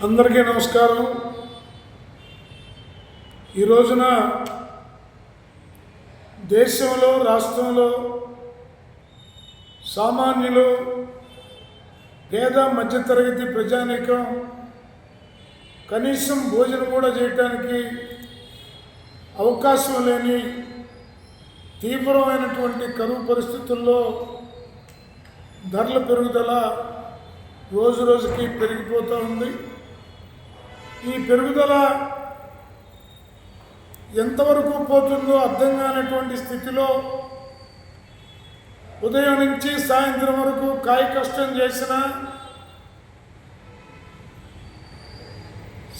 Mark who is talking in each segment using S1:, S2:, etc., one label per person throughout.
S1: అందరికీ నమస్కారం. ఈ రోజున దేశంలో రాష్ట్రంలో సామాన్యులు, పేద మధ్యతరగతి ప్రజానీకం కనీసం భోజనం కూడా చేయటానికి అవకాశం లేని తీవ్రమైనటువంటి కరువు పరిస్థితుల్లో ధరల పెరుగుదల రోజు రోజుకి పెరిగిపోతూ ఉంది. ఈ పెరుగుదల ఎంతవరకు పోతుందో అర్థం కానటువంటి స్థితిలో ఉదయం నుంచి సాయంత్రం వరకు కాయ కష్టం చేసిన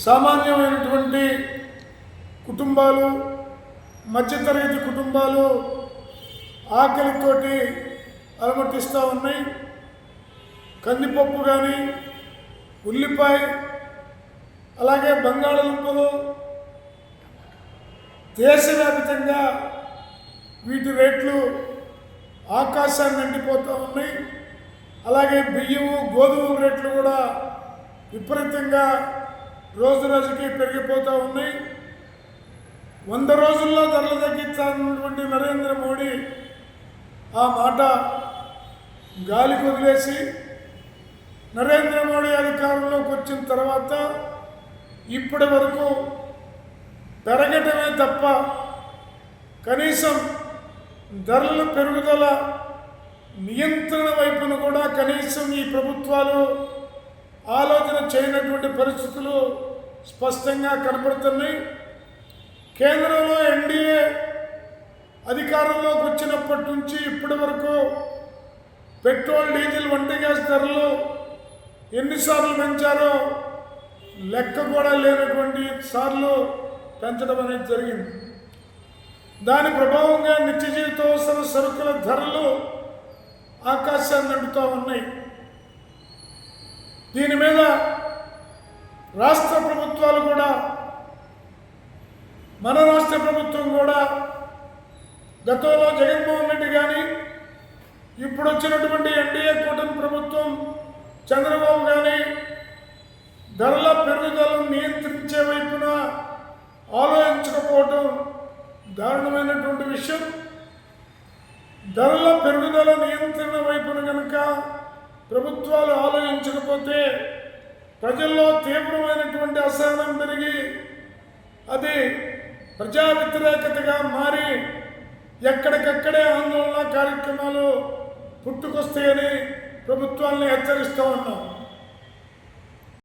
S1: సామాన్యమైనటువంటి కుటుంబాలు, మధ్యతరగతి కుటుంబాలు ఆకలితోటి అలమటిస్తూ ఉన్నాయి. కందిపప్పు కానీ, ఉల్లిపాయ, అలాగే బంగాళదుంపలు దేశవ్యాప్తంగా వీటి రేట్లు ఆకాశాన్ని నిండిపోతూ ఉన్నాయి. అలాగే బియ్యము, గోధుమ రేట్లు కూడా విపరీతంగా రోజు రోజుకి పెరిగిపోతూ ఉన్నాయి. 100 రోజుల్లో ధరలు తగ్గించాలన్నటువంటి నరేంద్ర మోడీ ఆ మాట గాలికి వదిలేసి నరేంద్ర మోడీ అధికారంలోకి వచ్చిన తర్వాత ఇప్పటి వరకు పెరగటమే తప్ప కనీసం ధరల పెరుగుదల నియంత్రణ వైపును కూడా కనీసం ఈ ప్రభుత్వాలు ఆలోచన చేయనటువంటి పరిస్థితులు స్పష్టంగా కనపడుతున్నాయి. కేంద్రంలో ఎన్డీఏ అధికారంలోకి వచ్చినప్పటి నుంచి ఇప్పటి వరకు పెట్రోల్, డీజిల్, వంట గ్యాస్ ధరలు ఎన్నిసార్లు పెంచారో లెక్క కూడా లేనటువంటి సార్లు పెంచడం అనేది జరిగింది. దాని ప్రభావంగా నిత్య జీవితావసర సరుకుల ధరలు ఆకాశాన్ని అంటుతూ ఉన్నాయి. దీని మీద రాష్ట్ర ప్రభుత్వాలు కూడా, మన రాష్ట్ర ప్రభుత్వం కూడా గతంలో జగన్మోహన్ రెడ్డి కానీ, ఇప్పుడు వచ్చినటువంటి ఎన్డీఏ కూటమి ప్రభుత్వం చంద్రబాబు కానీ ధరల పెరుగుదలను నియంత్రించే వైపున ఆలోచించకపోవటం దారుణమైనటువంటి విషయం. ధరల పెరుగుదల నియంత్రణ వైపున కనుక ప్రభుత్వాలు ఆలోచించకపోతే ప్రజల్లో తీవ్రమైనటువంటి అసహనం పెరిగి అది ప్రజా వ్యతిరేకతగా మారి ఎక్కడికక్కడే ఆందోళన కార్యక్రమాలు పుట్టుకొస్తాయని ప్రభుత్వాన్ని హెచ్చరిస్తూ ఉన్నాం.